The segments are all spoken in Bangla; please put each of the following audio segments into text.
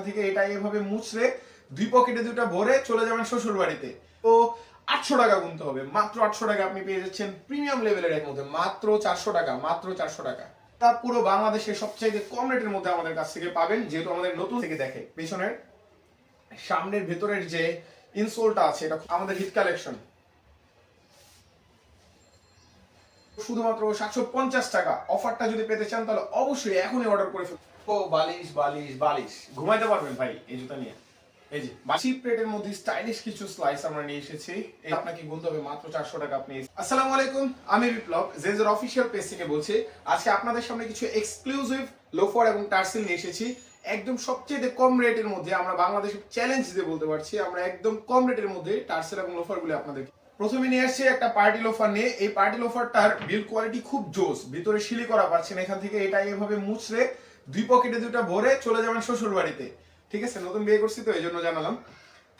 থেকে এটা এভাবে মুছড়ে দুই পকেটে দুটা ভরে চলে যাবেন শ্বশুর বাড়িতে। তো 800 টাকা গুনতে হবে, মাত্র 800 টাকা আপনি পেয়ে যাচ্ছেন প্রিমিয়াম লেভেলের এর মধ্যে, মাত্র 400 টাকা, মাত্র 400 টাকা। তা পুরো বাংলাদেশের সবচাইতে কম রেটের মধ্যে আমাদের কাছ থেকে পাবেন, যেহেতু আমাদের নতুন থেকে দেখে পেছনের সামনের ভেতরের যে ইনসোলটা আছে এটা আমাদের হিট কালেকশন, শুধুমাত্র 750 টাকা। অফারটা যদি পেতে চান তাহলে অবশ্যই এখনই অর্ডার করে ফেলুন। ও বালিশ বালিশ বালিশ ঘুমাইতে পারবেন ভাই এই জুতা নিয়ে। এই যে চিপ রেটের মধ্যে স্টাইলিশ কিছু স্লাইস আমরা নিয়ে এসেছি, এই আপনাকে গুনতে হবে মাত্র 400 টাকা। আপনি আসসালামু আলাইকুম, আমি বিপ্লব জেজের অফিশিয়াল পেজ থেকে বলছি। আজকে আপনাদের সামনে কিছু এক্সক্লুসিভ লোফার এবং টার্সেল নিয়ে এসেছি একদম সবচেয়ে কম রেটের মধ্যে। আমরা বাংলাদেশের চ্যালেঞ্জ দিয়ে বলতে পারছি আমরা একদম কম রেটের মধ্যে টার্সেল এবং লোফারগুলো আপনাদের প্রথমে নিয়ে আসছি একটা পার্টি লোফার নিয়ে। এই পার্টি লোফারটার বিল্ড কোয়ালিটি খুব জোস, ভিতরে শিলি করা পাচ্ছেন এখান থেকে। এটা এভাবে মুছড়ে দুই পকেটে দুটা ভরে চলে যাবেন শ্বশুর বাড়িতে, ঠিক আছে? নতুন বিয়ে করছি তো এই জন্য জানালাম।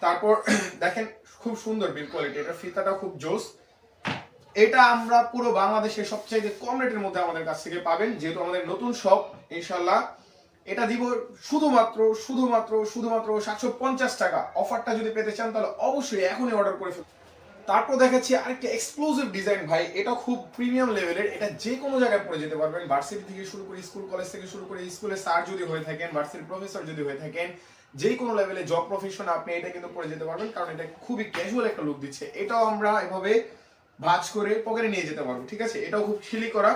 তারপর দেখেন খুব সুন্দর বিল্ড কোয়ালিটি, এটার ফিতাটাও খুব জোস। এটা আমরা পুরো বাংলাদেশের সবচাইতে কম রেটের মধ্যে আমাদের কাছ থেকে পাবেন, যেহেতু আমাদের নতুন শপ ইনশাল্লাহ। এটা দিব শুধুমাত্র শুধুমাত্র শুধুমাত্র 750 টাকা। অফারটা যদি পেতে চান তাহলে অবশ্যই এখনই অর্ডার করে ফেলুন। তারপর দেখাচ্ছি আরেকটা এক্সক্লুসিভ ডিজাইন ভাই, এটা খুব প্রিমিয়াম লেভেলের। এটা যে কোনো জায়গায় পরে যেতে পারবেন, ভার্সিটি থেকে শুরু করে স্কুল কলেজ থেকে শুরু করে স্কুলে স্যার যদি হয়ে থাকেন, ভার্সিটির প্রফেসর যদি হয়ে থাকেন, যে কোনো লেভেলে জব প্রফেশন আপনি এটা কিন্তু পরে যেতে পারবেন, কারণ এটা খুবই ক্যাজুয়াল একটা লুক দিচ্ছে। এটাও আমরা এভাবে ভাঁজ করে পকেটে নিয়ে যেতে পারবো, ঠিক আছে? এটাও খুব শিলি করা।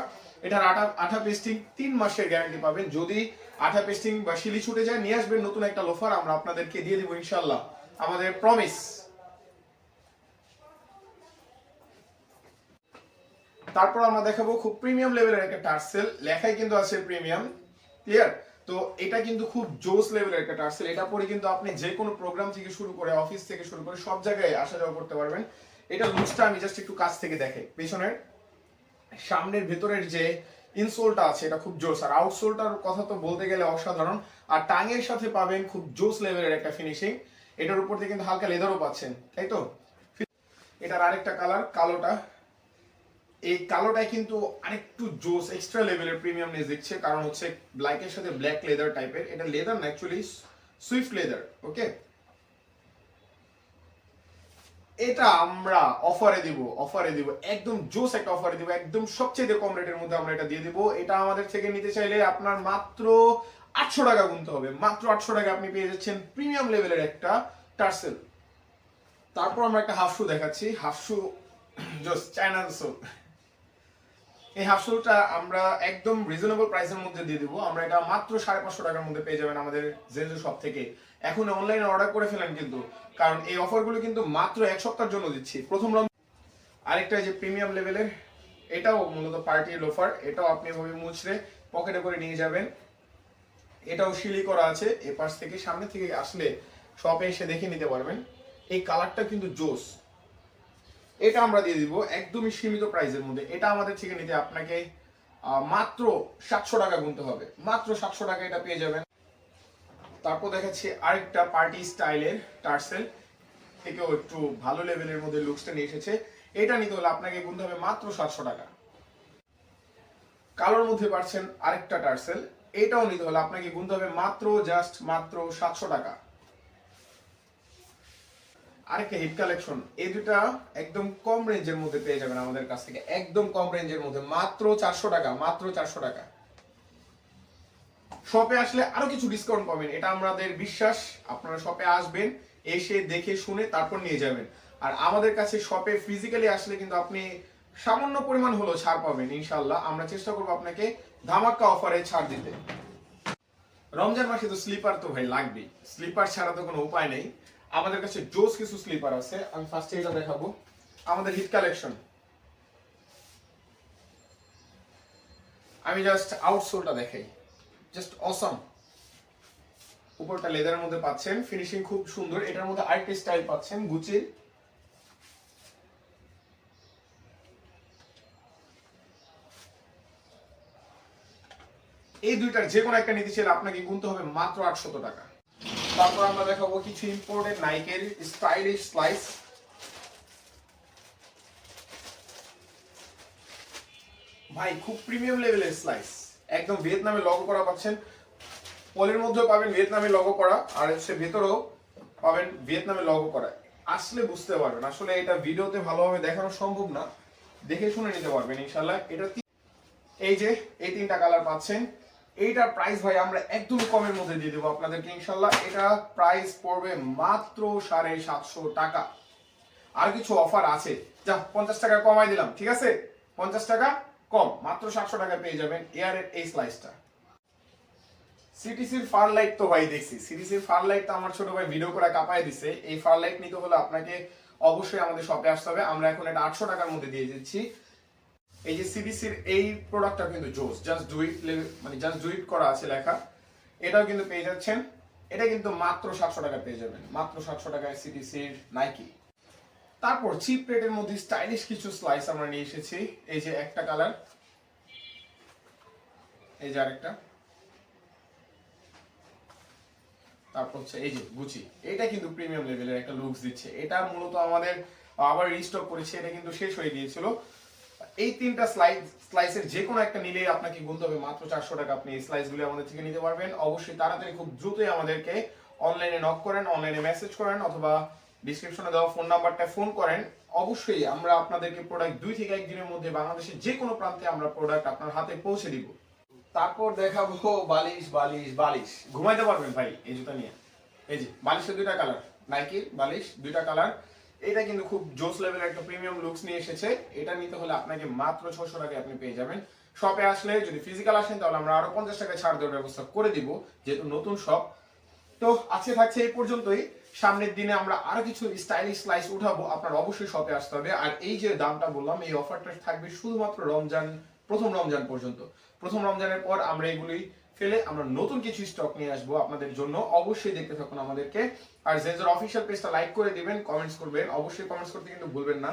এটার আঠা পেস্টিং 3 মাসের গ্যারান্টি পাবেন। যদি আঠা পেস্টিং বা শিলি ছুটে যায় নিয়ে আসবেন নতুন একটা লোফার, আমরা আপনাদেরকে দিয়ে দিব ইনশাল্লাহ, আমাদের প্রমিস। তারপর আমরা দেখাবো খুব প্রিমিয়াম লেভেলের একটা টার্সেল, লেখাই কিন্তু আছে প্রিমিয়াম, ক্লিয়ার? তো এটা কিন্তু খুব জোস লেভেলের একটা টার্সেল। এটা পরে কিন্তু আপনি যে কোনো প্রোগ্রাম থেকে শুরু করে অফিস থেকে শুরু করে সব জায়গায় আসা যাওয়া করতে পারবেন। এটা লুকসটা আমি জাস্ট একটু কাছ থেকে দেখাই। পেছনের সামনের ভেতরের যে ইনসোলটা আছে এটা খুব জোস, আর আউটসোলটার কথা তো বলতে গেলে অসাধারণ। আর টাঙের সাথে পাবেন খুব জোস লেভেলের একটা ফিনিশিং। এটার উপর দিয়ে কিন্তু হালকা লেদারও পাচ্ছেন, তাই তো? এটার আরেকটা কালার কালোটা, এই কালোটাই কিন্তু আরেকটু জোস এক্সট্রা লেভেলের প্রিমিয়ামনেস দিচ্ছে, কারণ হচ্ছে ব্ল্যাকের সাথে ব্ল্যাক লেদার টাইপের। এটা লেদার না, অ্যাকচুয়ালি সুইফট লেদার, ওকে? এটা আমরা অফারে দিব একদম জোস একটা অফারে দিব, একদম সবচেয়ে কম রেটের মধ্যে আমরা এটা দিয়ে দিব। এটা আমাদের থেকে নিতে চাইলে আপনার মাত্র 800 টাকা গুনতে হবে, মাত্র 800 টাকা আপনি পেয়ে যাচ্ছেন প্রিমিয়াম লেভেলের একটা টার্সেল। তারপর আমরা একটা হাফ শু দেখাচ্ছি, হাফ শু জোস চায়না সোল। এই হাফ শোলটা আমরা একদম রিজনেবল প্রাইসের মধ্যে দিয়ে দিব। আমরা এটা মাত্র 550 টাকার মধ্যে পেয়ে যাবেন আমাদের জেজু শপ থেকে। এখন অনলাইনে অর্ডার করে ফেলেন কিন্তু, কারণ এই অফারগুলো কিন্তু মাত্র এক সপ্তাহের জন্য দিচ্ছি প্রথম রাউন্ড। আরেকটা যে প্রিমিয়াম লেভেলের, এটাও মূলত পার্টি লোফার। এটাও আপনি এভাবে মুছড়ে পকেটে করে নিয়ে যাবেন। এটাও শিলি করা আছে, এ পাশ থেকে সামনে থেকে আসলে শপে এসে দেখে নিতে পারবেন। এই কালারটা কিন্তু জোস। এটা আমরা দিয়ে দিব একদমই সীমিত প্রাইসের মধ্যে। এটা আমাদের থেকে নিতে আপনাকে মাত্র 700 টাকা গুনতে হবে, মাত্র 700 টাকা এটা পেয়ে যাবেন। তারপর দেখাচ্ছি আরেকটা পার্টি স্টাইলের টার্সেল, থেকেও একটু ভালো লেভেলের মধ্যে লুকসটা নিয়ে এসেছে। এটা নিতে হলে আপনাকে গুনতে হবে মাত্র 700 টাকা। কালোর মধ্যে পাচ্ছেন আরেকটা টার্সেল, এটাও নিতে হলে আপনাকে গুনতে হবে মাত্র মাত্র 700 টাকা। আরেকটা হিট কালেকশন, এই দুটা একদম কম রেঞ্জের মধ্যে পেয়ে যাবেন আমাদের কাছ থেকে, একদম কম রেঞ্জের মধ্যে, মাত্র 400 টাকা, মাত্র 400 টাকা। শপে আসলে আরো কিছু ডিসকাউন্ট পাবেন, এটা আমাদের বিশ্বাস। আপনারা শপে আসবেন, এসে দেখে শুনে তারপর নিয়ে যাবেন। আর আমাদের কাছে শপে ফিজিক্যালি আসলে কিন্তু আপনি সামান্য পরিমাণ হলেও ছাড় পাবেন ইনশাআল্লাহ। আমরা চেষ্টা করবো আপনাকে ধামাকা অফারে ছাড় দিতে। রমজান মাসে তো স্লিপার তো ভাই লাগবেই, স্লিপার ছাড়া তো কোনো উপায় নেই। আমাদের কাছে জোস কিছু স্লিপার আছে, আমি ফার্স্টে এটা দেখাবো। আমাদের হিট কালেকশন, আমি জাস্ট আউটসোলটা দেখাই, জাস্ট অসম। উপরটা লেদারের মধ্যে পাচ্ছেন, ফিনিশিং খুব সুন্দর। এটার মধ্যে আরেকটা স্টাইল পাচ্ছেন গুচির। এই দুইটার যে কোনো একটা নিতে চাইলে আপনাকে গুনতে হবে মাত্র 800 টাকা। তারপর আমরা দেখাবো কিছু ইম্পোর্টেড নাইকের স্টাইলিশ স্লাইস। ভাই খুব প্রিমিয়াম লেভেলের স্লাইস, একদম ভিয়েতনামে লগো করা পাচ্ছেন। পলের মধ্যেও পাবেন ভিয়েতনামের লোগো করা, আর হচ্ছে ভেতরেও পাবেন ভিয়েতনামের লোগো করা। আসলে বুঝতে পারবেন, আসলে এটা ভিডিওতে ভালোভাবে দেখানো সম্ভব না, দেখে শুনে নিতে পারবেন ইনশাল্লাহ। এটা এই যে এই তিনটা কালার পাচ্ছেন। এইটার প্রাইস ভাই আমরা একদম কমের মধ্যে দিয়ে দেবো আপনাদেরকে ইনশাল্লাহ। এটা প্রাইস পড়বে মাত্র 750 টাকা। আর কিছু অফার আছে, যা 50 টাকা কমাই দিলাম, ঠিক আছে? 50 টাকা কম, মাত্র 700 টাকা পেয়ে যাবেন এয়ারের এই স্লাইসটা। সিটিসির ফার লাইট তো ভাই দেখছি, সিটিসির ফার লাইট তো আমার ছোট ভাই ভিডিও করে কাঁপায় দিছে। এই ফার লাইট নিতে হলে আপনাকে অবশ্যই আমাদের শপে আসতে হবে। আমরা এখন এটা 800 টাকার মধ্যে দিয়ে দিচ্ছি। এই যে সিটিসির এই প্রোডাক্টটা কিন্তু জোস, জাস্ট ডু ইট, মানে জাস্ট ডু ইট করা আছে লেখা। এটাও কিন্তু পেয়ে যাচ্ছেন। এটা কিন্তু মাত্র 700 টাকা পেয়ে যাবেন, মাত্র 700 টাকায় সিটিসির নাইকি। তারপর চিপ রেটের মধ্যে স্টাইলিশ কিছু স্লাইস আমরা নিয়ে এসেছি। এই যে একটা কালার, এই যে আরেকটা, তারপর হচ্ছে এই যে গুচি। এটা কিন্তু প্রিমিয়াম লেভেলের একটা লুকস দিচ্ছে। এটা মূলত আমাদের আবার রিস্টক করেছে, এটা কিন্তু শেষ হয়ে গিয়েছিল। এই তিনটা স্লাইসের যে কোনো একটা নিলেই আপনাকে গুনতে হবে মাত্র 400 টাকা। আপনি এই স্লাইসগুলো আমাদের থেকে নিতে পারবেন। অবশ্যই তাড়াতাড়ি খুব দ্রুতই আমাদেরকে অনলাইনে নক করেন, অনলাইনে মেসেজ করেন, অথবা ডিসক্রিপশনে দেওয়া ফোন নাম্বারটা ফোন করেন। অবশ্যই আমরা আপনাদেরকে প্রোডাক্ট 2 থেকে 1 দিনের মধ্যে বাংলাদেশের যে কোনো প্রান্তে আমরা প্রোডাক্ট আপনার হাতে পৌঁছে দিব। তারপর দেখাবো বালিশ বালিশ বালিশ। ঘুমাইতে পারবেন ভাই এই জুতা নিয়ে। এই যে বালিশের দুইটা কালার, নাইকির বালিশ দুইটা কালার। এটা কিন্তু খুব জোস লেভেলের একটা প্রিমিয়াম লুকস নিয়ে এসেছে। এটা নিতে হলে আপনাকে মাত্র 600 টাকায় আপনি পেয়ে যাবেন। শপে আসলে যদি ফিজিক্যাল আসেন তাহলে আমরা আরো 50 টাকা ছাড় দেওয়ার ব্যবস্থা করে দিব, যেহেতু নতুন শপ। তো আজকে থাকছে এই পর্যন্তই। সামনের দিনে আমরা আরো কিছু স্টাইলিশ স্লাইস উঠাবো, আপনার অবশ্যই শপে আসতে হবে। আর এই যে দামটা বললাম, এই অফারটা থাকবে শুধুমাত্র রমজান, প্রথম রমজান পর্যন্ত। প্রথম রমজানের পর আমরা এগুলি ফেলে আমরা নতুন কিছু স্টক নিয়ে আসবো আপনাদের জন্য। অবশ্যই দেখতে থাকুন আমাদেরকে। আর জেনজোর অফিসিয়াল পেজটা লাইক করে দিবেন, কমেন্টস করবেন, অবশ্যই কমেন্টস করতে কিন্তু ভুলবেন না।